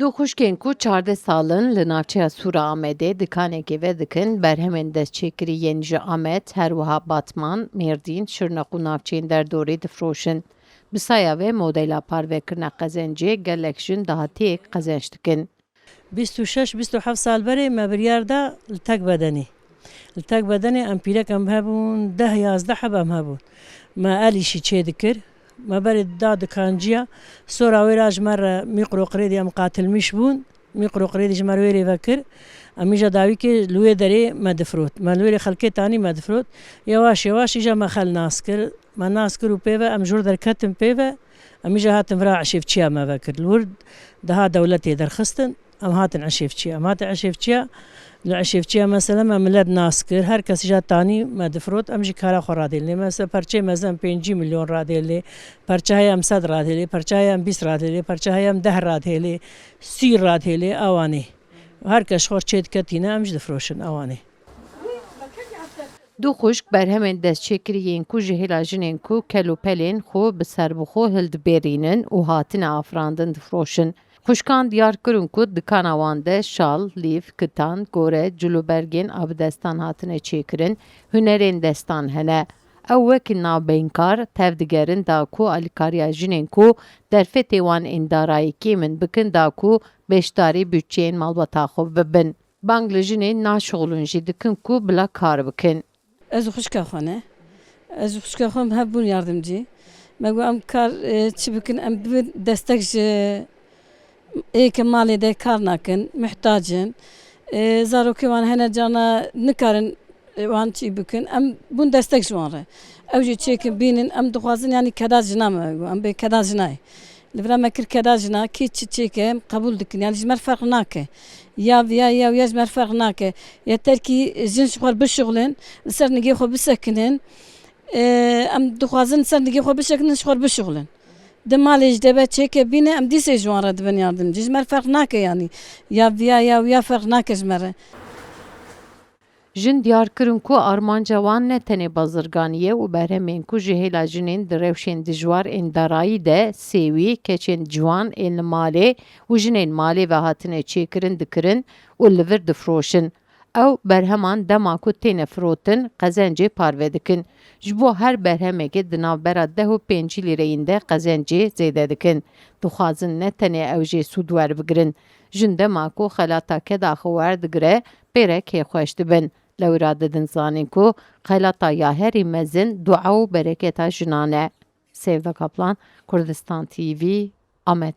Du xuşkên ku 14 salin li navçeya Sûra Amedê dikanekê ve dikin berhemên destçêkiriyên ji Amed, her wiha Batman, Mêrdîn, Şirneq û navçeyên derdorê difroşin. Bi saya vê modela parvekirina qezencê gelek jin dahatiyek qezenç dikin. 26-27 سال بري ما بريار دا التاك بدني التاك بدني ام بيلك ام هبون 10-11 حبة ام هبون ما آلي شي تشي ذكر ما بري داد كانجيا صورة ويراج مرة ميقرو قريدي ام قاتل مشبون ميقرو قريدي جمر ويري فكر ام يجا داوي كي لوي دري ما دفروت ما لوي خلكي تاني ما دفروت يواش يواش يجا ما خل ناسكر ما ناسكر وبيفا ام جور در كتم بيفا ام يجا هاتم راع شيفتشيا ما فكر الورد ده دولتي درخستن ام هاتن عشيفتشيا ام هاتن عشيفتشيا العشيفتشيا مثلا ما ملاد ناسكر هر کس جا تانی ما دفروت ام جی کارا خور رادیلی مثلا پرچه مزن 5 میلیون رادیلی پرچه هم 100 رادیلی پرچه هم 20 رادیلی پرچه هم 10 رادیلی 30 رادیلی اوانی هر کس خور چید کتینه ام جی دفروشن اوانی Du xuşk berhemên destçêkiriyên ku ji hêla jinên ku kel û pelên xwe bi serbixwe hildibêrînin û hatine afirandin difroşin. Xuşkan diyar kirin ku dikana wan de şal, lîv, kitan, gore, cilûbergên abidestan hatine çêkirin, hunerên destan hene. Ew wekî navbeynkar tev digerin da ku alîkariya jinên ku derfetê wan ên darayîkê min bikin da ku beşdarî bütçeyên malbata xwe bibin. Bang li jinên naşixulin jî dikin ku bila kar bikin. Ez xuşka xwe ez xuşka xwe hebûn yardımcı. Me got em kar çi bikin em bibin destek ji êkê malê de kar nakin, mihtacin. Zarokê wan hene cana nikarin wan çi bikin. Em bûn destek ji wan re. Ew jî çêkin bînin em dixwazin yanî keda jina me em bê keda jinayê. Li vir me kir keda jina kî çi çêke em qebûl dikin. Yani ji me ferq nake. Ya ya ji me ferq nake. Yeter ki jin ji xwe bişuxulin, li ser nigê xwe bisekinin. Em dixwazin ser nigê xwe bişekinin ji xwe bişuxulin. Di malê ji deve çêke bîne em dîsê ji wan re dibin yardımcı. Ji me ferq nake yanî. Ya ferq nake ji me re. Jin diyar kirin ku armanca wan ne tenê bazirganiye û berhemên ku ji hêla jinên di rewşên dijwar ên darayî de sêwî, keçên ciwan ên li malê û jinên malê ve hatine çêkirin dikirin û li vir difroşin. Ew berheman dema ku têne firotin qezencê parve dikin. Ji bo her berhemekê di navbera 10 û 5 lîreyên de qezencê zêde dikin. Dixwazin ne tenê ew jê sûd werbigirin. Jin dema ku xelata keda xwe werdigire pêrek hêxweş dibin. Lewra didin zanîn ku xelata ya herî mezin dua û bereketa jinan e. Sevda Kaplan, Kurdistan TV, Amed.